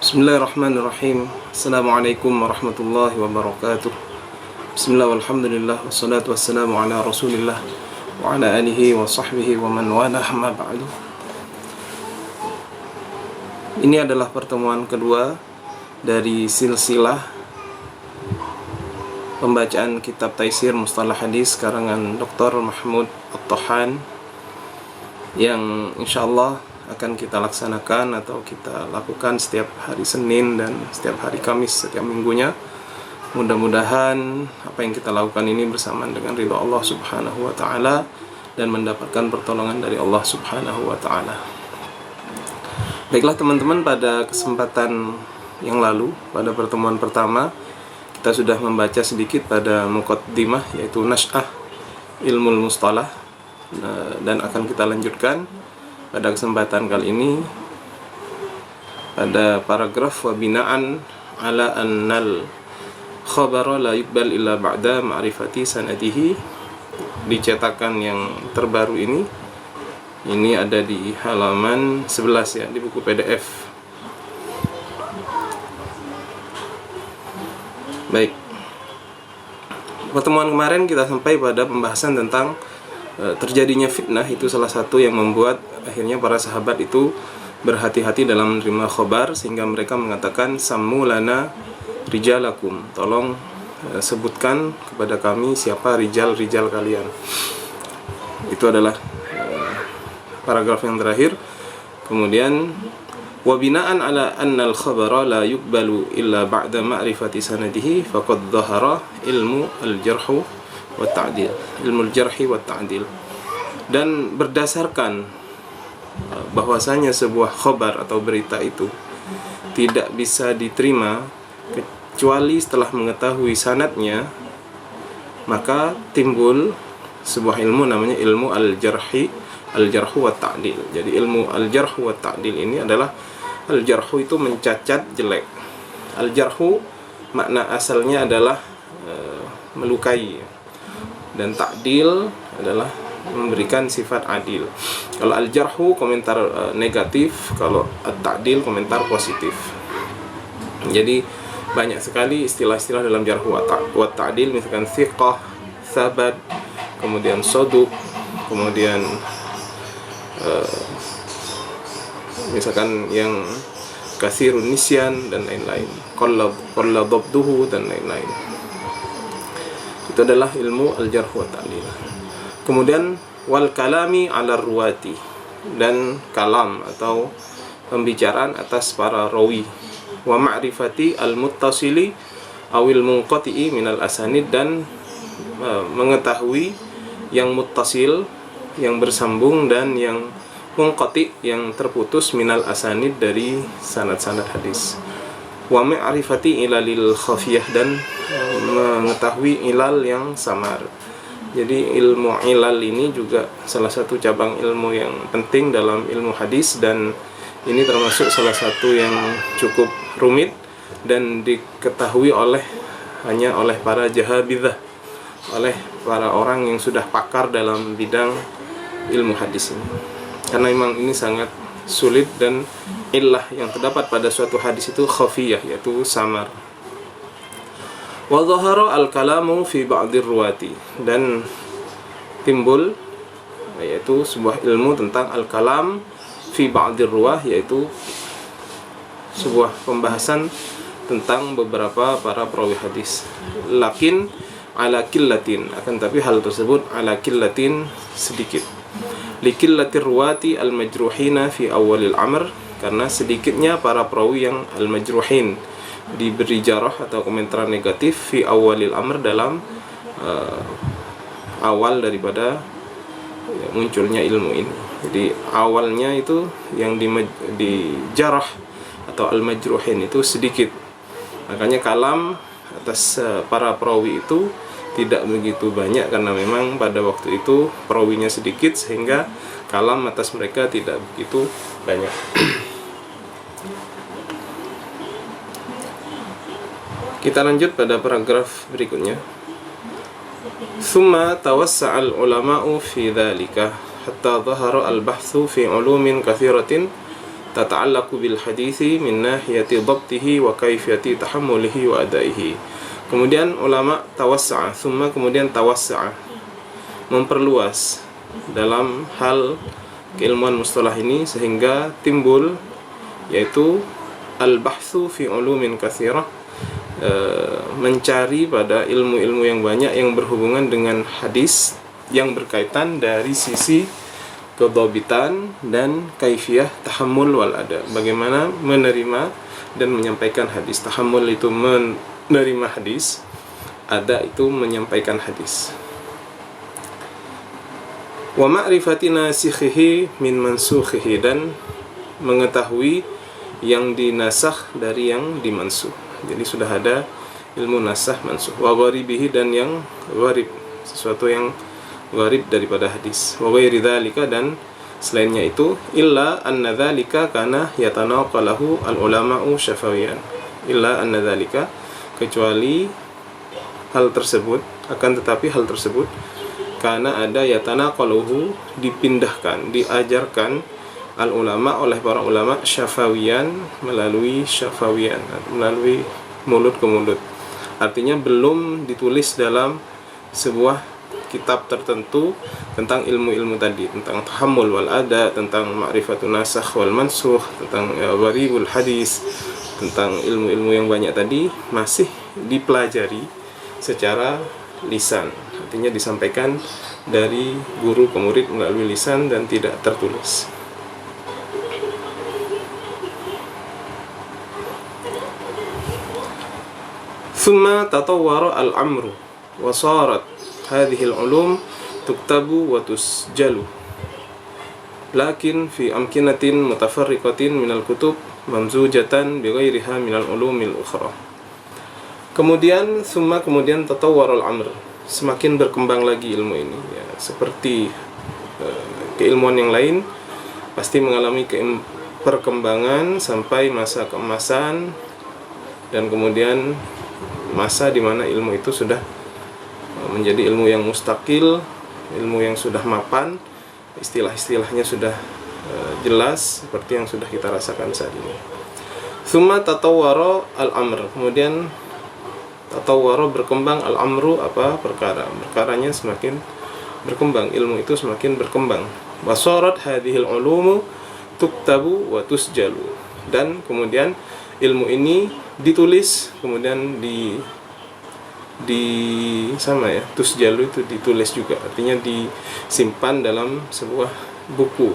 Bismillahirrahmanirrahim. Assalamualaikum warahmatullahi wabarakatuh. Bismillah walhamdulillah wassalatu wassalamu ala rasulillah wa ala alihi wa sahbihi wa man walah ma ba'du. Ini adalah pertemuan kedua dari silsilah pembacaan kitab Taisir Mustalah Hadis karangan Dr. Mahmud At-Tahan yang insyaallah akan kita laksanakan atau kita lakukan setiap hari Senin dan setiap hari Kamis setiap minggunya. Mudah-mudahan apa yang kita lakukan ini bersamaan dengan ridha Allah Subhanahu wa taala dan mendapatkan pertolongan dari Allah Subhanahu wa taala. Baiklah teman-teman, pada kesempatan yang lalu pada pertemuan pertama kita sudah membaca sedikit pada muqaddimah yaitu Nasy'ah Ilmul Mustalah, dan akan kita lanjutkan pada kesempatan kali ini pada paragraf wa bina'an ala annal khabara la yuqbal illa ba'da ma'rifati sanadihi. Dicetakan yang terbaru ini ada di halaman 11 ya, di buku PDF. Baik, pertemuan kemarin kita sampai pada pembahasan tentang terjadinya fitnah. Itu salah satu yang membuat akhirnya para sahabat itu berhati-hati dalam menerima khobar, sehingga mereka mengatakan sammu lana rijalakum, tolong sebutkan kepada kami siapa rijal-rijal kalian. Itu adalah paragraf yang terakhir. Kemudian wa bina'an ala anna al-khabara la yuqbalu illa ba'da ma'rifati sanadihi faqad dhahara ilmu al-jarh wa ta'dil, ilmu al-jarh wa ta'dil. Dan berdasarkan bahwasanya sebuah khabar atau berita itu tidak bisa diterima kecuali setelah mengetahui sanadnya, maka timbul sebuah ilmu namanya ilmu al-jarh wa ta'dil. Jadi ilmu al-jarh wa ta'dil ini adalah, al-jarh itu mencacat jelek. Al-jarh makna asalnya adalah melukai, dan ta'dil adalah memberikan sifat adil. Kalau al-jarhu komentar negatif, kalau at-ta'dil komentar positif. Jadi banyak sekali istilah-istilah dalam jarhu wa ta'dil, misalkan thiqah, sabat, kemudian soduq, kemudian misalkan yang katsirun nisyan dan lain-lain, qalla dhabduhu dan lain-lain. Itu adalah ilmu al-jarh wa ta'dil. Kemudian wal kalami ala ruwati, dan kalam atau pembicaraan atas para rawi, wa ma'rifati al-muttasili awil munqati'i minal asanid, dan mengetahui yang muttasil, yang bersambung, dan yang munqati, yang terputus, minal asanid, dari sanad-sanad hadis. Wa ma'rifati ilalil khafiyah, dan mengetahui ilal yang samar. Jadi ilmu ilal ini juga salah satu cabang ilmu yang penting dalam ilmu hadis, dan ini termasuk salah satu yang cukup rumit dan diketahui hanya oleh para jahabidzah, oleh para orang yang sudah pakar dalam bidang ilmu hadis ini. Karena memang ini sangat sulit, dan illah yang terdapat pada suatu hadis itu khafiyah, yaitu samar. Wa dhahara al-kalamu fi ba'dir ruwati, dan timbul yaitu sebuah ilmu tentang al-kalam fi ba'dir ruwah, yaitu sebuah pembahasan tentang beberapa para perawi hadis. Lakin ala killatin, akan tapi hal tersebut ala killatin, sedikit. Likillatir ruwati al-majruhina fi awalil amr, karena sedikitnya para perawi yang al-majruhin, diberi jarah atau komentar negatif, fi awalil amr, dalam awal daripada munculnya ilmu ini. Jadi awalnya itu yang di jarah atau al-majruhin itu sedikit, makanya kalam atas para perawi itu tidak begitu banyak, karena memang pada waktu itu perawinya sedikit, sehingga kalam atas mereka tidak begitu banyak. Kita lanjut pada paragraf berikutnya. Thumma tawassa'al ulama'u fi dhalika hatta dhahara al-bahthu fi ulumin kathiratin tata'allaqu bil hadithi min nahiyati dhabtihi wa kaifiyati tahammulihi wa adaihi. Kemudian ulama tawassa'a, thumma kemudian tawassa'a, memperluas dalam hal keilmuan mustalah ini sehingga timbul yaitu al-bahthu fi ulumin katsirah, mencari pada ilmu-ilmu yang banyak yang berhubungan dengan hadis yang berkaitan dari sisi kedhabitan dan kaifiyah tahammul wal ada, bagaimana menerima dan menyampaikan hadis. Tahammul itu menerima hadis, ada itu menyampaikan hadis. Wa ma'rifati nasikhihi min mansukhihi, dan mengetahui yang dinasakh dari yang dimansuh. Jadi sudah ada ilmu nasakh mansukh. Wa gharibihi, dan yang gharib, sesuatu yang gharib daripada hadis. Wa ghairi dzalika, dan selainnya itu, illa anna dzalika kana yatanaqalahu al-ulama'u syafawiyan. Illa anna dzalika, kecuali hal tersebut, akan tetapi hal tersebut karena ada yatanaqaluhu, dipindahkan, diajarkan al-ulama oleh para ulama syafawiyan, melalui syafawiyan, melalui mulut ke mulut. Artinya belum ditulis dalam sebuah kitab tertentu tentang ilmu-ilmu tadi, tentang tahammul wal ada, tentang ma'rifatun nasakh wal mansukh, tentang gharibul hadis, tentang ilmu-ilmu yang banyak tadi masih dipelajari secara lisan. Artinya disampaikan dari guru ke murid melalui lisan dan tidak tertulis. Thumma tatawwara al-amru wa sarat hadhihi al-ulum tuktabu wa tusjalu, lakin fi amkinatin mutafarriqatin minal kutub mamzujatan bighairiha minal ulumil ukhra. Kemudian kemudian tatawwara al-amr, semakin berkembang lagi ilmu ini, ya, seperti keilmuan yang lain pasti mengalami perkembangan sampai masa keemasan, dan kemudian masa di mana ilmu itu sudah menjadi ilmu yang mustaqil, ilmu yang sudah mapan, istilah-istilahnya sudah jelas seperti yang sudah kita rasakan saat ini. Tsumma tatawwara al-amr, kemudian tatawwara berkembang, al-amru apa? Perkaranya semakin berkembang, ilmu itu semakin berkembang. Wasarat hadhil ulumu tuktabu wa tusjalu, dan kemudian ilmu ini ditulis, kemudian tusjalu itu ditulis juga, artinya disimpan dalam sebuah buku,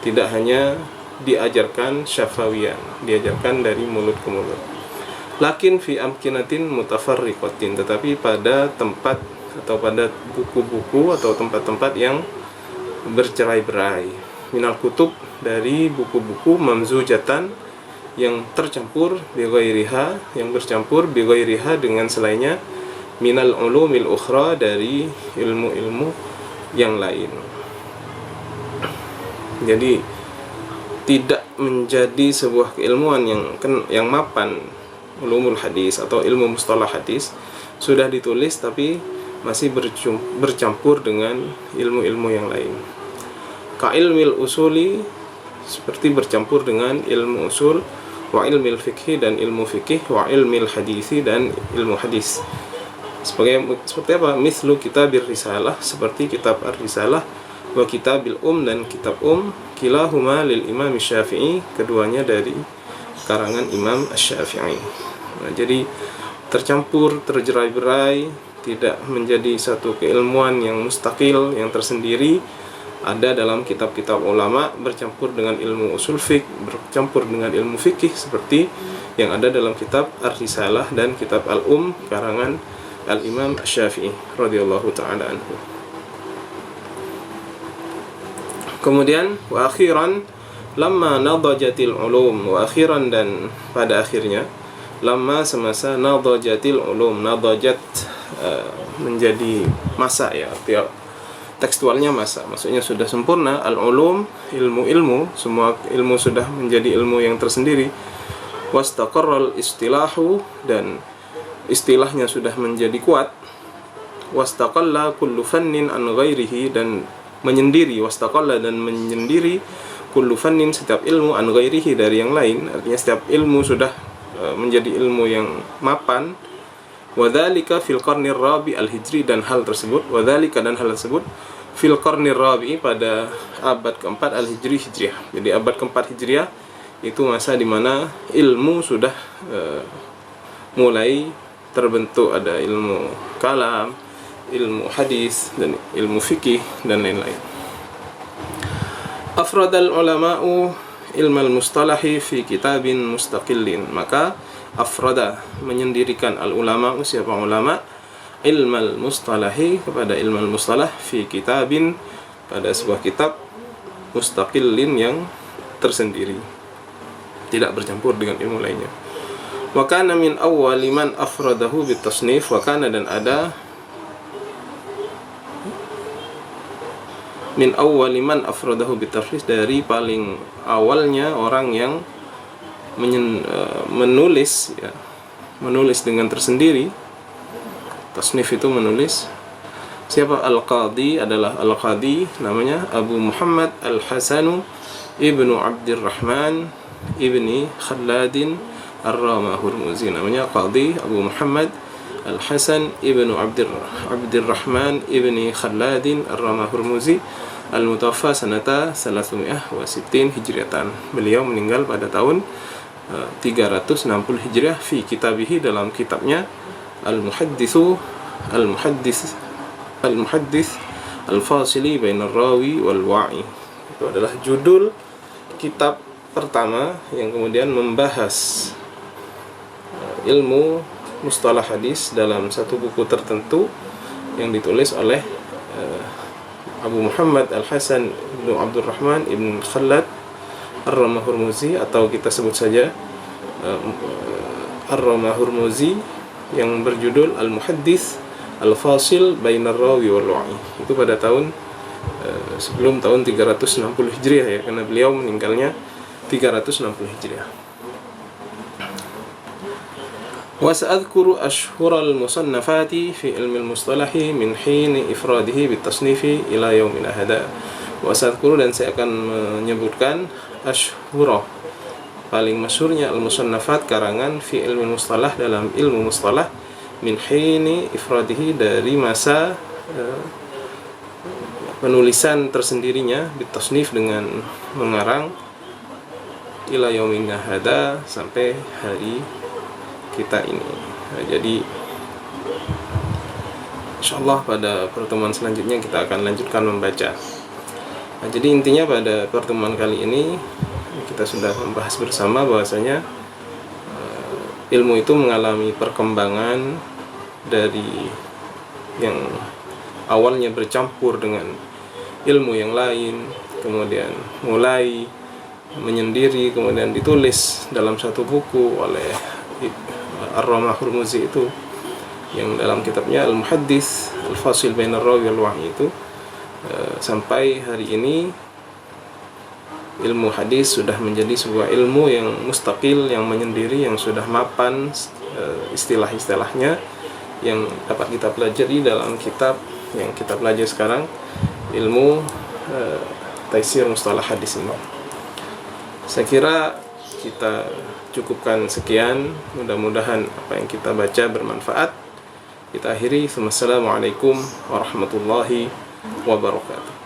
tidak hanya diajarkan syafawiyan, diajarkan dari mulut ke mulut. Lakin fi amkinatin mutafarriqatin, tetapi pada tempat atau pada buku-buku atau tempat-tempat yang bercerai-berai, minal kutub, dari buku-buku, mamzujatan, yang tercampur, bighairiha, yang bercampur, bighairiha, dengan selainnya, minal ulumil ukhra, dari ilmu-ilmu yang lain. Jadi tidak menjadi sebuah keilmuan yang mapan, ulumul hadis atau ilmu mustalah hadis sudah ditulis tapi masih bercampur dengan ilmu-ilmu yang lain. Ka ilmil usuli, seperti bercampur dengan ilmu usul, wa ilmil fikhi, dan ilmu fikih, wa ilmil hadisi, dan ilmu hadis. Seperti apa? Mislu kitabir risalah, seperti kitab ar-risalah, wa kitabil dan kitab kilahuma lil imam syafi'i, keduanya dari karangan imam asy-syafi'i. Nah, jadi tercampur, terjerai-berai, tidak menjadi satu keilmuan yang mustaqil, yang tersendiri, ada dalam kitab-kitab ulama, bercampur dengan ilmu usul fiqh, bercampur dengan ilmu fikih, seperti yang ada dalam kitab Ar-Risalah dan kitab Al-Um karangan Al-Imam Asy-Syafi'i radhiyallahu ta'ala anhu. Kemudian wa akhiran lamma nadajatil ulum, wa akhiran, dan pada akhirnya, lamma semasa nadajatil ulum, nadajat menjadi masa, ya, tekstualnya masa, maksudnya sudah sempurna. Al-ulum, ilmu-ilmu, semua ilmu sudah menjadi ilmu yang tersendiri. Wastaqarral istilahu, dan istilahnya sudah menjadi kuat. Wastaqalla kullu fannin an ghairihi, dan menyendiri, wastaqalla, dan menyendiri kullu fannin, setiap ilmu, an ghairihi, dari yang lain, artinya setiap ilmu sudah menjadi ilmu yang mapan. Wadzalika fil qarnir rabi al-hijri, dan hal tersebut, wadzalika, dan hal tersebut, fil qarnir rabi, pada abad keempat al-hijri hijriah. Jadi abad keempat hijriah itu masa dimana ilmu sudah mulai terbentuk. Ada ilmu kalam, ilmu hadis, dan ilmu fikih, dan lain-lain. Afradal ulama'u ilmal mustalahi fi kitabin mustaqillin, maka afrada, menyendirikan, al ulama, siapa ulama, ilmal mustalahi, kepada ilmal mustalah, fi kitabin, pada sebuah kitab, mustaqillin, yang tersendiri, tidak bercampur dengan ilmu lainnya. Wa kana min awwali man afradahu bitasnif, wa kana, dan ada, min awwali man afradahu bitasnif, dari paling awalnya orang yang menulis, ya, menulis dengan tersendiri. Tasnif itu menulis. Siapa? Al-Qadhi, adalah Al-Qadhi, namanya Abu Muhammad Al-Hasanu ibnu Abdirrahman ibni Khalladin Ar-Ramah-Hurmuzi, namanya Qadhi Abu Muhammad Al-Hasan ibnu Abdirrahman ibni Khalladin Ar-Ramah-Hurmuzi, al-mutawaffa sanata 360 hijriatan. Beliau meninggal pada tahun 360 hijriah, fi kitabihi, dalam kitabnya al-muhaddis al-fasili bainar rawi wal wa'i. Itu adalah judul kitab pertama yang kemudian membahas ilmu mustalah hadis dalam satu buku tertentu yang ditulis oleh Abu Muhammad Al-Hasan ibnu Abdurrahman ibn Khallad Ar-Ramah-Hurmuzi, atau kita sebut saja Ar-Ramah-Hurmuzi, yang berjudul Al-Muhaddis Al-Fasil Bainar Rawi wal Wa'i. Itu pada tahun sebelum tahun 360 Hijriah, ya, karena beliau meninggalnya 360 Hijriah. Wa sa'adhkuru ashhural musannafati fi ilmi al-mustalahi min hini ifradihi bitasnifi ila yaumina hada. Wa sa'adhkuru, dan saya akan menyebutkan ashhura, paling masyhurnya, al-musannafat, karangan, fi ilmi mustalah, dalam ilmu mustalah, min hini ifradihi, dari masa penulisan tersendirinya, bitasnif, dengan mengarang, ila yaumina hada, sampai hari kita ini. Jadi insyaallah pada pertemuan selanjutnya kita akan lanjutkan membaca. Jadi intinya pada pertemuan kali ini kita sudah membahas bersama bahwasanya ilmu itu mengalami perkembangan dari yang awalnya bercampur dengan ilmu yang lain, kemudian mulai menyendiri, kemudian ditulis dalam satu buku oleh Ar-Ramah-Hurmuzi itu, yang dalam kitabnya Al-Muhaddis Al-Fasil Bainar Rawi wal Wa'i itu, sampai hari ini ilmu hadis sudah menjadi sebuah ilmu yang mustaqil, yang menyendiri, yang sudah mapan istilah-istilahnya, yang dapat kita pelajari dalam kitab yang kita pelajari sekarang, ilmu Taisir Mustalah Hadis ini. Saya kira kita cukupkan sekian. Mudah-mudahan apa yang kita baca bermanfaat. Kita akhiri. Assalamualaikum warahmatullahi wabarakatuh.